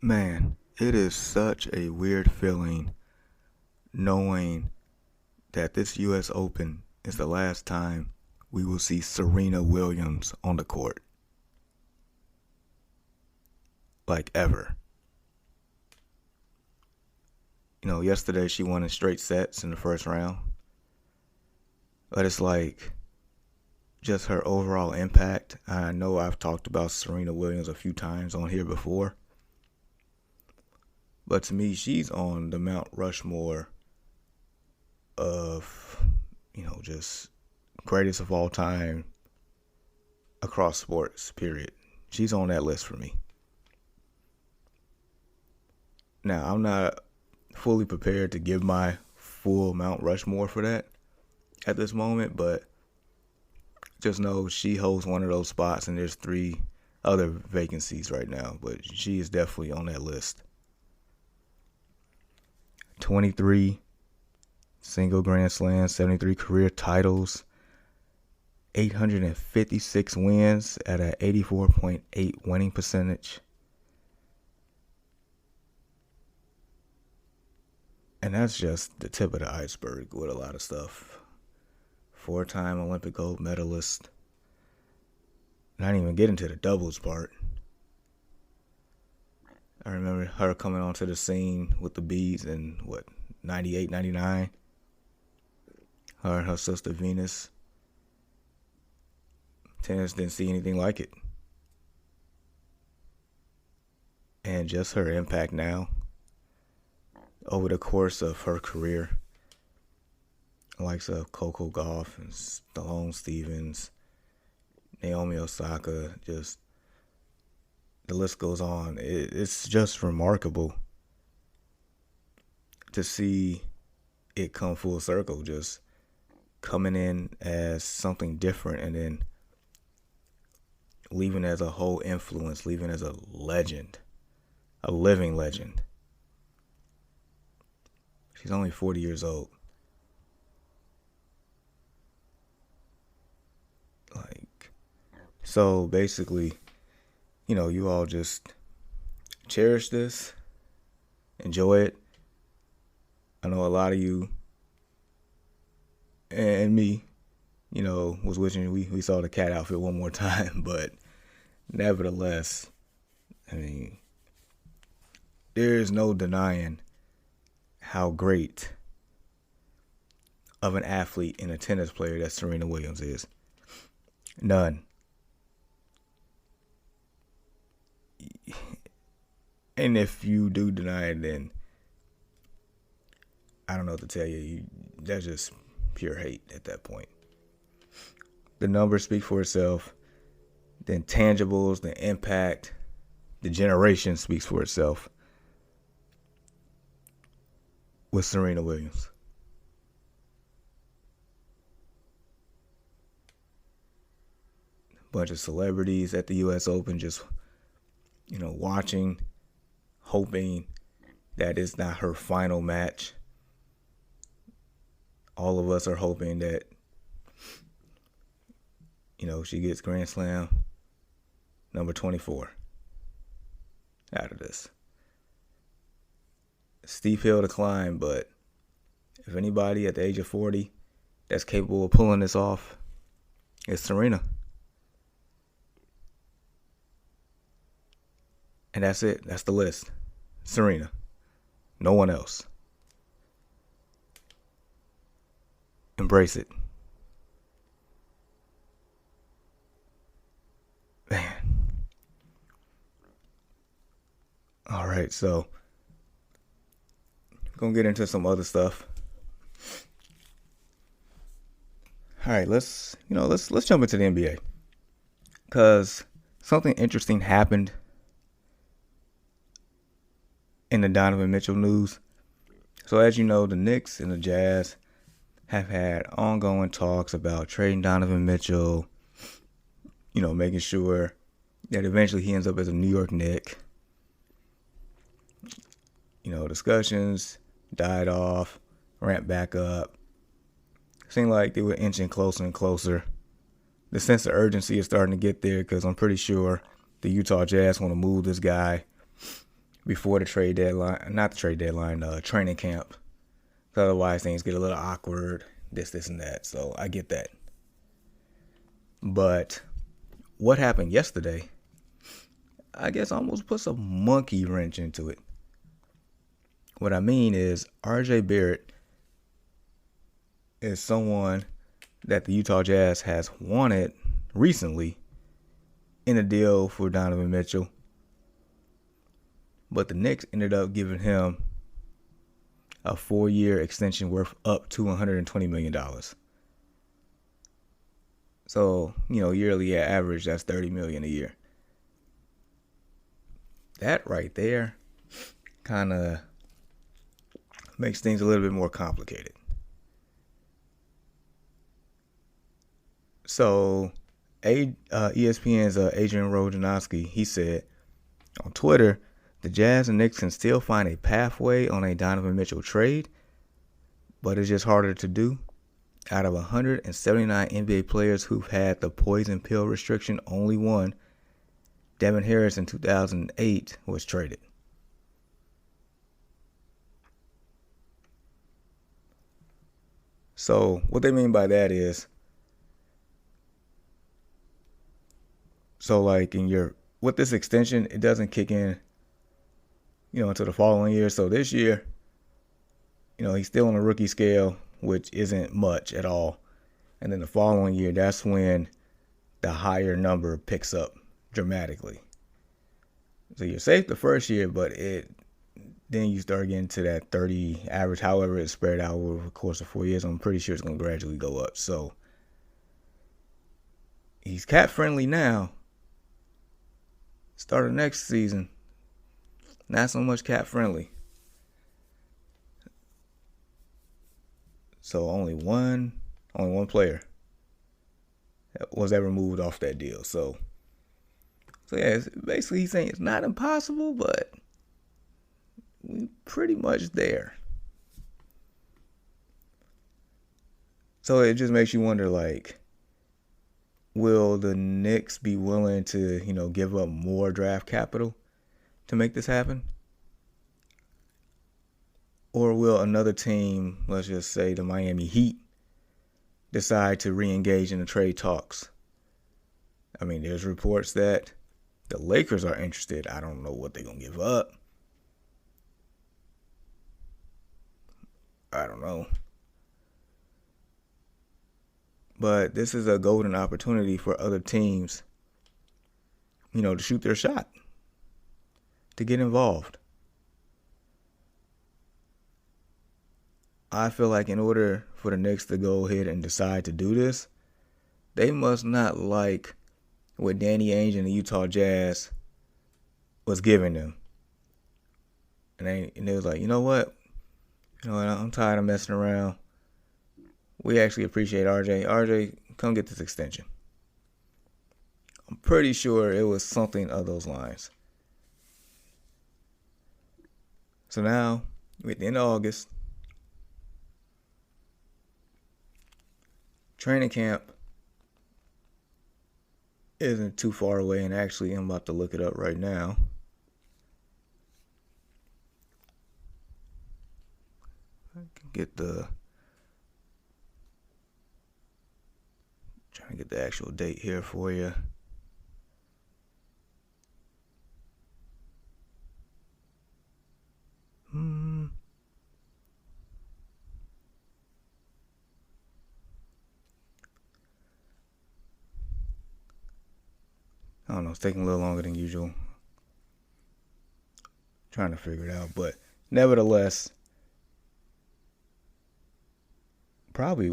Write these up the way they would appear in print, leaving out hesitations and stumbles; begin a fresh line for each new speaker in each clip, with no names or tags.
Man, it is such a weird feeling knowing that this US Open is the last time we will see Serena Williams on the court. Like ever. Yesterday she won in straight sets in the first round. But it's like just her overall impact. I know I've talked about Serena Williams a few times on here before. But to me, she's on the Mount Rushmore of, just greatest of all time across sports, period. She's on that list for me. Now, I'm not fully prepared to give my full Mount Rushmore for that at this moment, but just know she holds one of those spots, and there's 3 other vacancies right now, but she is definitely on that list. 23 single Grand Slams, 73 career titles, 856 wins at an 84.8 winning percentage. And that's just the tip of the iceberg with a lot of stuff. 4-time Olympic gold medalist. Not even getting to the doubles part. I remember her coming onto the scene with the beads in, 98, 99? Her and her sister Venus. Tennis didn't see anything like it. And just her impact now, over the course of her career, the likes of Coco Gauff and Sloane Stephens, Naomi Osaka, just the list goes on. It's just remarkable to see it come full circle, just coming in as something different and then leaving as a whole influence, leaving as a legend, a living legend. She's only 40 years old. So basically, you all just cherish this, enjoy it. I know a lot of you and me, was wishing we saw the cat outfit one more time, but nevertheless, I mean, there is no denying how great of an athlete and a tennis player that Serena Williams is. None. And if you do deny it, then I don't know what to tell you. That's just pure hate at that point. The numbers speak for itself. The intangibles, the impact, the generation speaks for itself with Serena Williams. A bunch of celebrities at the US Open just, watching, hoping that it's not her final match. All of us are hoping that, she gets Grand Slam number 24 out of this. Steep hill to climb, but if anybody at the age of 40 that's capable of pulling this off, it's Serena. And that's it. That's the list. Serena. No one else. Embrace it. Man. All right, so we're gonna get into some other stuff. All right, let's jump into the NBA, because something interesting happened in the Donovan Mitchell news. So as you know, the Knicks and the Jazz have had ongoing talks about trading Donovan Mitchell, making sure that eventually he ends up as a New York Knick. Discussions died off, ramped back up. Seemed like they were inching closer and closer. The sense of urgency is starting to get there, because I'm pretty sure the Utah Jazz want to move this guy before the trade deadline, not the trade deadline, training camp. Otherwise, things get a little awkward, this, and that. So I get that. But what happened yesterday, I guess almost puts a monkey wrench into it. What I mean is RJ Barrett is someone that the Utah Jazz has wanted recently in a deal for Donovan Mitchell. But the Knicks ended up giving him a 4-year extension worth up to $120 million. So, yearly average, that's $30 million a year. That right there kind of makes things a little bit more complicated. So, ESPN's Adrian Wojnarowski, he said on Twitter, the Jazz and Knicks can still find a pathway on a Donovan Mitchell trade, but it's just harder to do. Out of 179 NBA players who've had the poison pill restriction, only one, Devin Harris in 2008, was traded. So what they mean by that is, with this extension, it doesn't kick in until the following year. So this year, he's still on a rookie scale, which isn't much at all. And then the following year, that's when the higher number picks up dramatically. So you're safe the first year, but then you start getting to that 30 average, however it's spread out over the course of 4 years. I'm pretty sure it's going to gradually go up. So he's cap friendly now. Start of next season, not so much cap friendly. So only one player was ever moved off that deal. So yeah, basically he's saying it's not impossible, but we pretty much there. So it just makes you wonder, will the Knicks be willing to, give up more draft capital to make this happen? Or will another team, let's just say the Miami Heat, decide to re-engage in the trade talks? I mean, there's reports that the Lakers are interested. I don't know what they're going to give up. I don't know. But this is a golden opportunity for other teams, to shoot their shot, to get involved. I feel like in order for the Knicks to go ahead and decide to do this, they must not like what Danny Ainge and the Utah Jazz was giving them. And they was like, you know what? I'm tired of messing around. We actually appreciate RJ. RJ, come get this extension. I'm pretty sure it was something of those lines. So now, we're at the end of August. Training camp isn't too far away, and actually I'm about to look it up right now. I can get trying to get the actual date here for you. I don't know, it's taking a little longer than usual. Trying to figure it out, but nevertheless, probably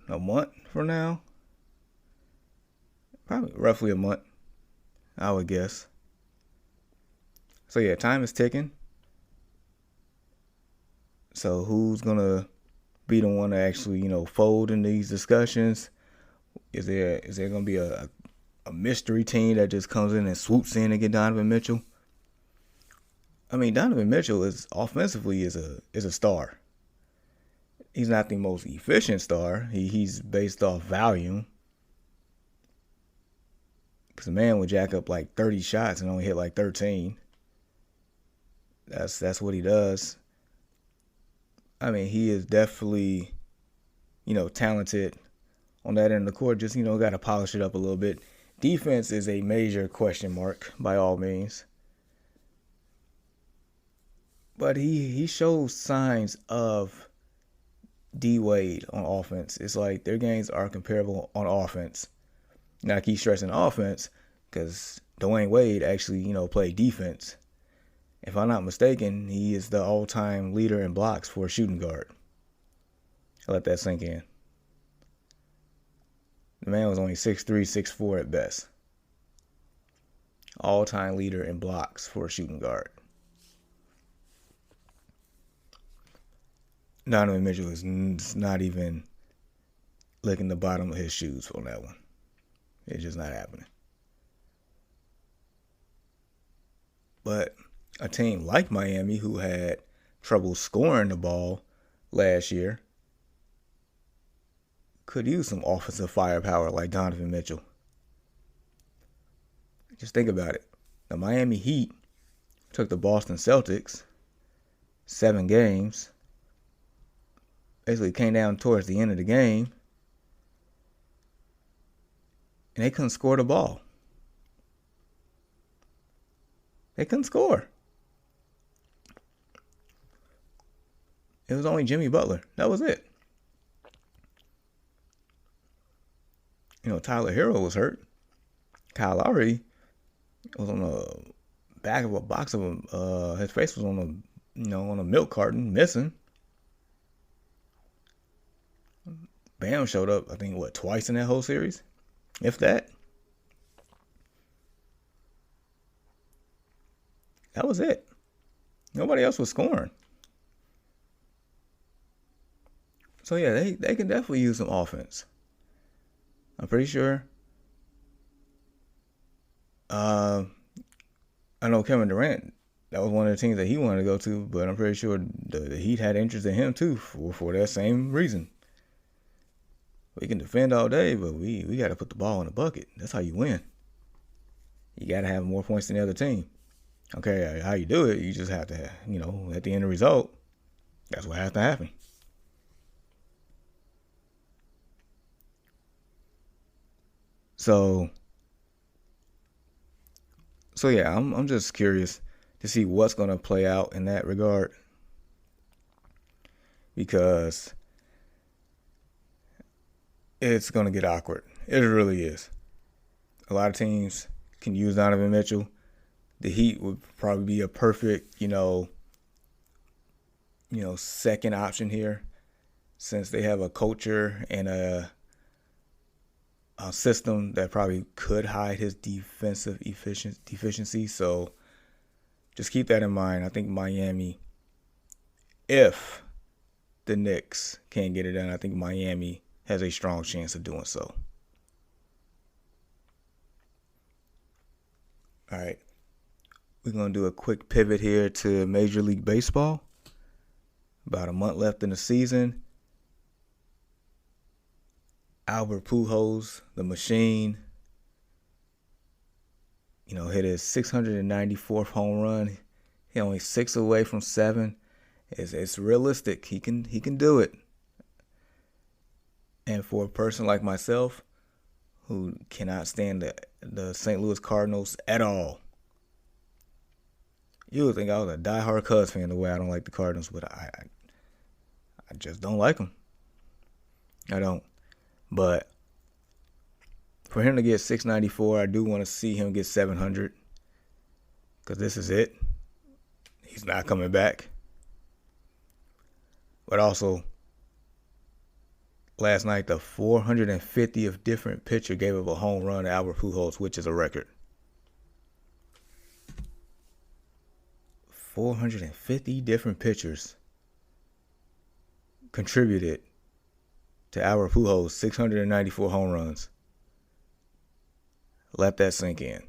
a month from now? Probably roughly a month, I would guess. So yeah, time is ticking. So who's going to be the one to actually, fold in these discussions? Is there going to be a mystery team that just comes in and swoops in and get Donovan Mitchell? I mean, Donovan Mitchell is offensively is a star. He's not the most efficient star. He's based off volume. Because the man would jack up 30 shots and only hit 13. That's what he does. I mean, he is definitely, talented on that end of the court. Just, got to polish it up a little bit. Defense is a major question mark by all means. But he shows signs of D-Wade on offense. It's like their games are comparable on offense. Now I keep stressing offense because Dwayne Wade actually, played defense. If I'm not mistaken, he is the all-time leader in blocks for a shooting guard. I let that sink in. The man was only 6'3", 6'4" at best. All-time leader in blocks for a shooting guard. Donovan Mitchell is not even licking the bottom of his shoes on that one. It's just not happening. But a team like Miami, who had trouble scoring the ball last year, could use some offensive firepower like Donovan Mitchell. Just think about it. The Miami Heat took the Boston Celtics 7 games. Basically came down towards the end of the game. And they couldn't score the ball. They couldn't score. It was only Jimmy Butler. That was it. Tyler Hero was hurt. Kyle Lowry was on the back of a box of him. His face was on a milk carton, missing. Bam showed up, I think, twice in that whole series? If that. That was it. Nobody else was scoring. So, yeah, they can definitely use some offense. I'm pretty sure. I know Kevin Durant, that was one of the teams that he wanted to go to, but I'm pretty sure the Heat had interest in him, too, for that same reason. We can defend all day, but we got to put the ball in the bucket. That's how you win. You got to have more points than the other team. Okay, how you do it, you just have to, at the end result, that's what has to happen. So yeah, I'm just curious to see what's going to play out in that regard. Because it's going to get awkward. It really is. A lot of teams can use Donovan Mitchell. The Heat would probably be a perfect, second option here, since they have a culture and a system that probably could hide his defensive deficiency. So just keep that in mind. I think Miami, if the Knicks can't get it done, I think Miami has a strong chance of doing so. All right. We're going to do a quick pivot here to Major League Baseball. About a month left in the season. Albert Pujols, the machine, hit his 694th home run. He only 6 away from 7. It's realistic. He can do it. And for a person like myself, who cannot stand the St. Louis Cardinals at all, you would think I was a diehard Cubs fan the way I don't like the Cardinals, but I just don't like them. I don't. But for him to get 694, I do want to see him get 700, because this is it. He's not coming back. But also, last night, the 450th different pitcher gave up a home run to Albert Pujols, which is a record. 450 different pitchers contributed to Albert Pujols' 694 home runs. Let that sink in.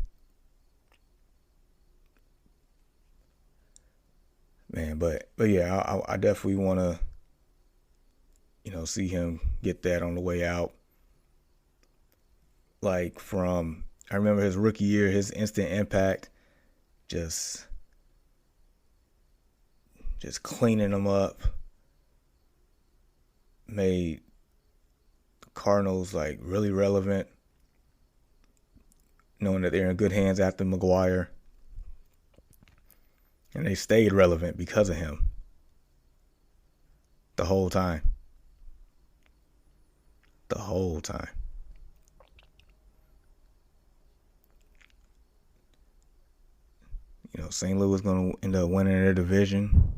Man, but yeah, I definitely want to, see him get that on the way out. Like I remember his rookie year, his instant impact, just just cleaning them up. Made the Cardinals like really relevant, knowing that they're in good hands after McGuire. And they stayed relevant because of him the whole time. The whole time. St. Louis is going to end up winning their division.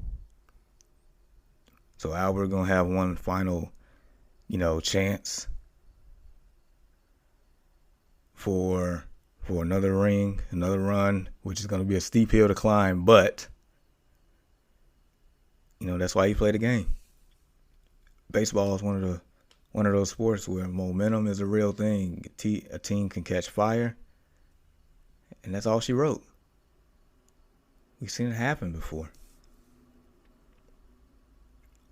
So Albert going to have one final, chance for another ring, another run, which is going to be a steep hill to climb. But, that's why you play the game. Baseball is one of those sports where momentum is a real thing. A team can catch fire, and that's all she wrote. We've seen it happen before.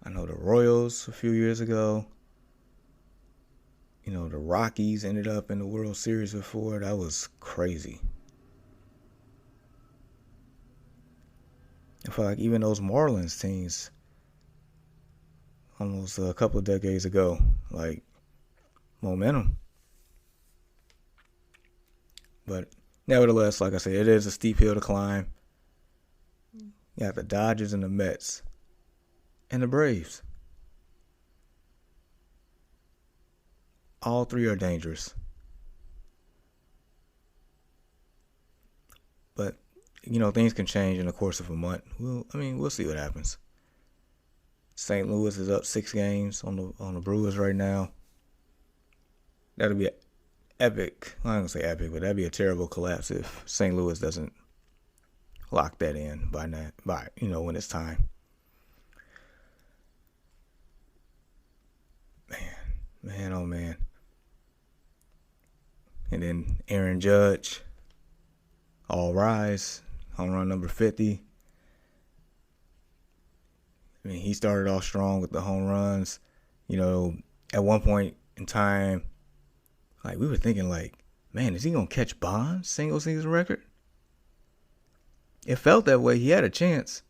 I know the Royals a few years ago. The Rockies ended up in the World Series before. That was crazy. I feel like even those Marlins teams, almost a couple of decades ago, like momentum. But nevertheless, like I said, it is a steep hill to climb. You got the Dodgers and the Mets and the Braves. All three are dangerous. But, things can change in the course of a month. We'll see what happens. St. Louis is up 6 games on the Brewers right now. That'll be epic. I'm not going to say epic, but that'd be a terrible collapse if St. Louis doesn't lock that in by when it's time. Man, oh man. And then Aaron Judge, all rise, home run number 50. He started off strong with the home runs. At one point in time, we were thinking man, is he going to catch Bond's single season record? It felt that way. He had a chance.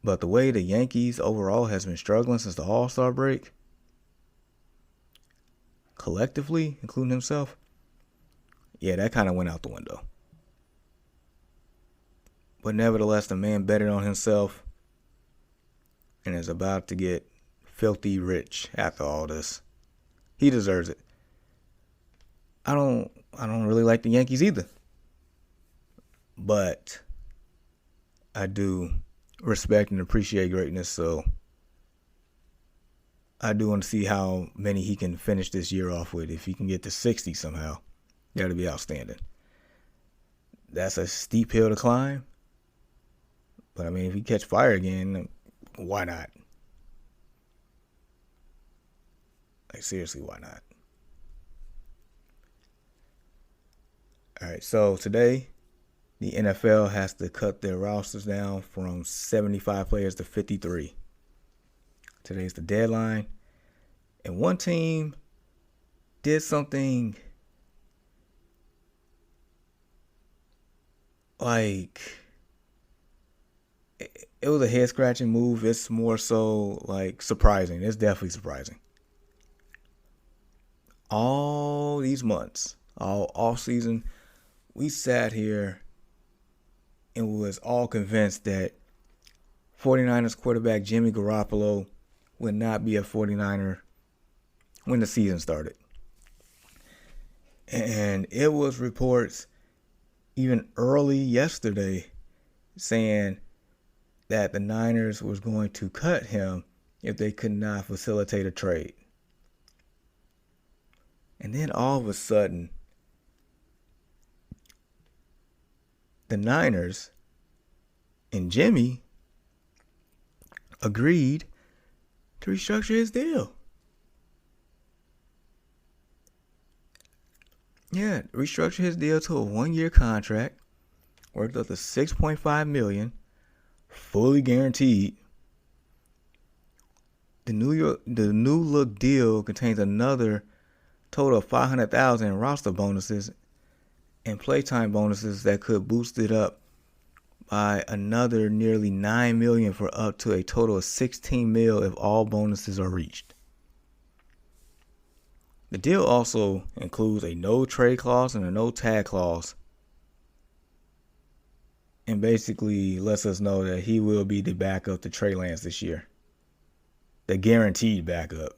But the way the Yankees overall has been struggling since the All-Star break, collectively, including himself, that kind of went out the window. But nevertheless, the man betted on himself and is about to get filthy rich after all this. He deserves it. I don't really like the Yankees either. But I do respect and appreciate greatness, so I do want to see how many he can finish this year off with. If he can get to 60 somehow, that'll be outstanding. That's a steep hill to climb. But, if he catch fire again, why not? Seriously, why not? All right, so today, the NFL has to cut their rosters down from 75 players to 53. Today's the deadline. And one team did something it was a head-scratching move. It's more so surprising. It's definitely surprising. All these months, all off-season, we sat here and was all convinced that 49ers quarterback Jimmy Garoppolo would not be a 49er when the season started. And it was reports even early yesterday saying that the Niners was going to cut him if they could not facilitate a trade. And then all of a sudden, the Niners and Jimmy agreed to restructure his deal. Yeah, restructure his deal to a 1-year contract worth up to $6.5 million, fully guaranteed. The new look deal contains another total of $500,000 in roster bonuses and playtime bonuses that could boost it up by another nearly $9 million for up to a total of $16 million if all bonuses are reached. The deal also includes a no trade clause and a no tag clause, and basically lets us know that he will be the backup to Trey Lance this year. The guaranteed backup.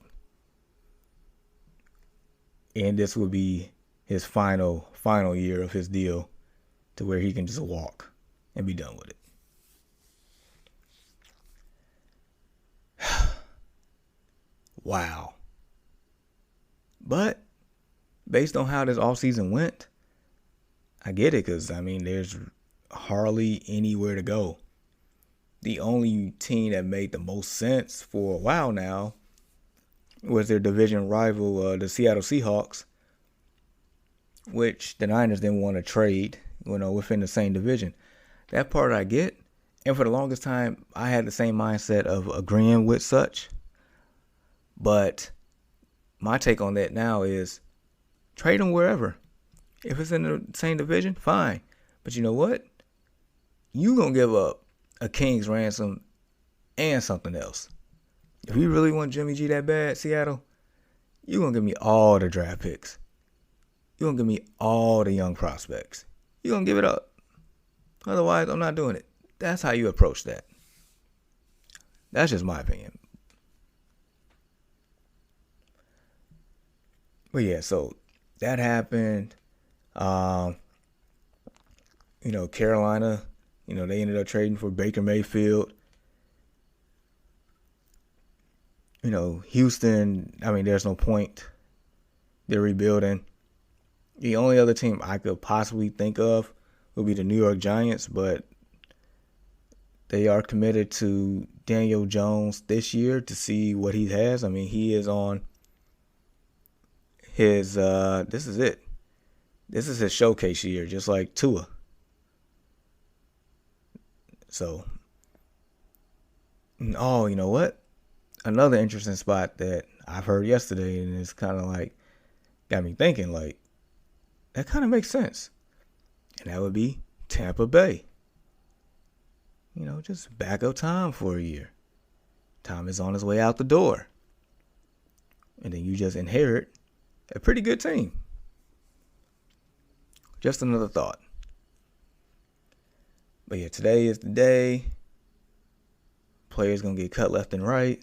And this will be his final year of his deal to where he can just walk and be done with it. Wow. But based on how this offseason went, I get it, because, there's hardly anywhere to go. The only team that made the most sense for a while now was their division rival, the Seattle Seahawks, which the Niners didn't want to trade, within the same division. That part I get. And for the longest time, I had the same mindset of agreeing with such. But my take on that now is trade them wherever. If it's in the same division, fine. But you know what? You going to give up a king's ransom and something else. If you really want Jimmy G that bad, Seattle, you're going to give me all the draft picks. You're going to give me all the young prospects. You're going to give it up. Otherwise, I'm not doing it. That's how you approach that. That's just my opinion. But yeah, so that happened. Carolina, they ended up trading for Baker Mayfield. Houston, there's no point. They're rebuilding. The only other team I could possibly think of would be the New York Giants, but they are committed to Daniel Jones this year to see what he has. He is on his, this is it. This is his showcase year, just like Tua. So, oh, you know what? Another interesting spot that I've heard yesterday, and it's kind of like got me thinking, like, that kind of makes sense. And that would be Tampa Bay. Just back up Tom for a year. Tom is on his way out the door. And then you just inherit a pretty good team. Just another thought. But yeah, today is the day. Players going to get cut left and right.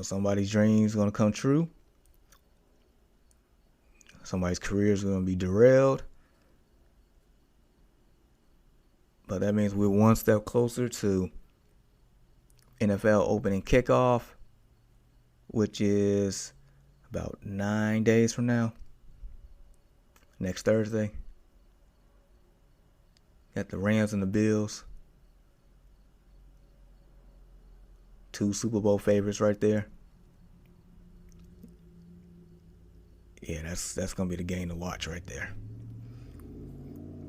Somebody's dreams going to come true. Somebody's career is going to be derailed. But that means we're one step closer to NFL opening kickoff, which is about 9 days from now. Next Thursday. Got the Rams and the Bills. 2 Super Bowl favorites right there. Yeah, that's going to be the game to watch right there.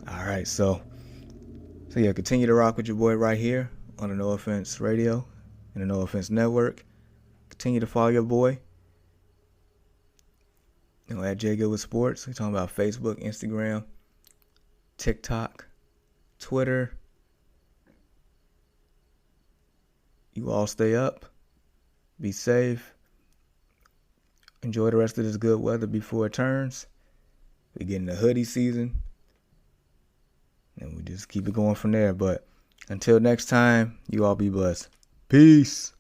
All right, so yeah, continue to rock with your boy right here on the No Offense Radio and the No Offense Network. Continue to follow your boy. At JGoodWithSports. We're talking about Facebook, Instagram, TikTok, Twitter. You all stay up. Be safe. Enjoy the rest of this good weather before it turns. We're getting the hoodie season. And we just keep it going from there. But until next time, you all be blessed. Peace.